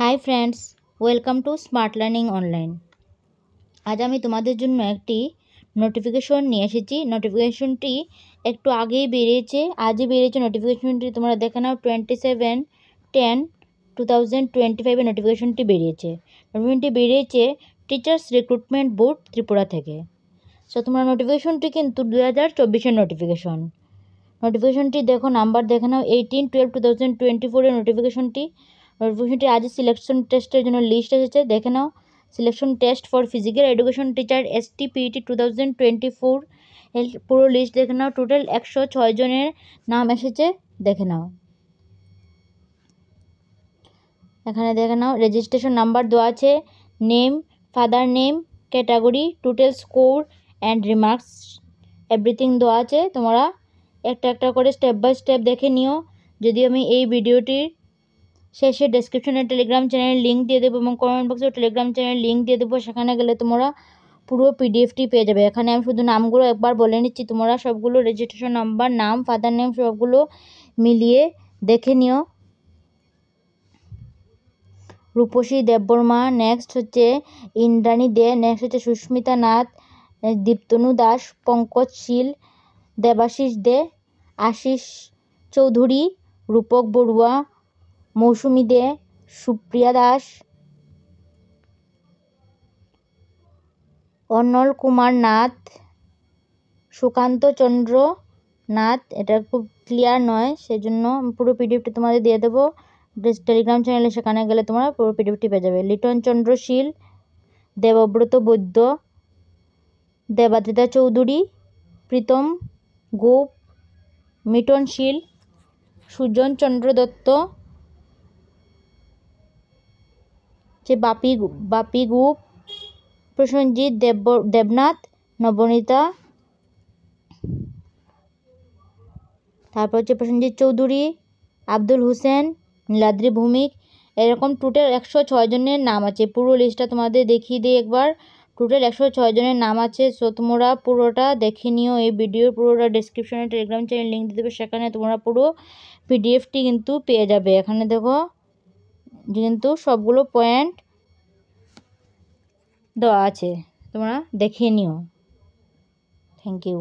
Hi friends, welcome to smart learning online. আজ আমি তোমাদের জন্য একটি নোটিফিকেশন নিয়ে এসেছি। নোটিফিকেশনটি একটু আগেই বেরিয়েছে, আজই বেরিয়েছে নোটিফিকেশনটি। তোমরা দেখে নাও 27/10/2025 নোটিফিকেশনটি বেরিয়েছে। নোটিফিকেশনটি বেরিয়েছে টিচার্স রিক্রুটমেন্ট বোর্ড ত্রিপুরা থেকে। সো তোমরা নোটিফিকেশনটি কিন্তু 2024-এর নোটিফিকেশনটি দেখো, নাম্বার দেখে নাও 18/12/2024 নোটিফিকেশনটি আজ সিলেকশন টেস্টের জন্য লিস্ট এসেছে, দেখে নাও। Selection test for physical education teacher STPET 2024 এর পুরো লিস্ট দেখে নাও। টোটাল 106 জনের নাম এসেছে, দেখে নাও। এখানে দেখে নাও রেজিস্ট্রেশন নাম্বার দেওয়া আছে, name, father name, category, total score and remarks everything দেওয়া আছে। তোমরা একটা একটা করে স্টেপ বাই স্টেপ দেখে নিও। যদি আমি এই ভিডিওটির শেষে ডেসক্রিপশনে টেলিগ্রাম চ্যানেলের লিঙ্ক দিয়ে দেবো এবং কমেন্ট বক্সে টেলিগ্রাম চ্যানেলের লিঙ্ক দিয়ে দেবো, সেখানে গেলে তোমরা পুরো পিডিএফটি পেয়ে যাবে। এখানে আমি শুধু নামগুলো একবার বলে নিচ্ছি, তোমরা সবগুলো রেজিস্ট্রেশন নাম্বার, নাম, ফাদার নেম সবগুলো মিলিয়ে দেখে নিও। রূপসী দেববর্মা, নেক্সট হচ্ছে ইন্দ্রাণী দে, নেক্সট হচ্ছে সুস্মিতা নাথ, দীপ্তনু দাস, পঙ্কজ শীল, দেবাশিস দে, আশিস চৌধুরী, রূপক বড়ুয়া, মৌসুমী দে, সুপ্রিয়া দাস, অর্ণল কুমার নাথ, সুকান্ত চন্দ্র নাথ। এটা খুব ক্লিয়ার নয়, সেজন্য পুরো পিডিএফটি তোমাদের দিয়ে দেবো টেলিগ্রাম চ্যানেলে, সেখানে গেলে তোমরা পুরো পিডিএফটি পেয়ে যাবে। লিটন চন্দ্র শীল, দেবব্রত বৈদ্য, দেবাদিতা চৌধুরী, প্রীতম গোপ, মিটন শীল, সুজন চন্দ্র দত্ত, বাপি গুপ, প্রসেনজিৎ দেবনাথ, নবনীতা, তারপর হচ্ছে প্রসেনজিৎ চৌধুরী, আব্দুল হোসেন, নীলাদ্রি ভৌমিক। এরকম টোটাল 106 জনের নাম আছে। পুরো লিস্টটা তোমাদের দেখিয়ে দিই একবার। টোটাল 106 জনের নাম আছে। সো তোমরা পুরোটা দেখে নিও। এই ভিডিওর পুরোটা ডেসক্রিপশনে টেলিগ্রাম চ্যানেল লিঙ্ক দিয়ে দেবে, সেখানে তোমরা পুরো পিডিএফটি কিন্তু পেয়ে যাবে। এখানে দেখো কিন্তু সবগুলো পয়েন্ট দেওয়া আছে, তোমরা দেখে নিও। Thank you.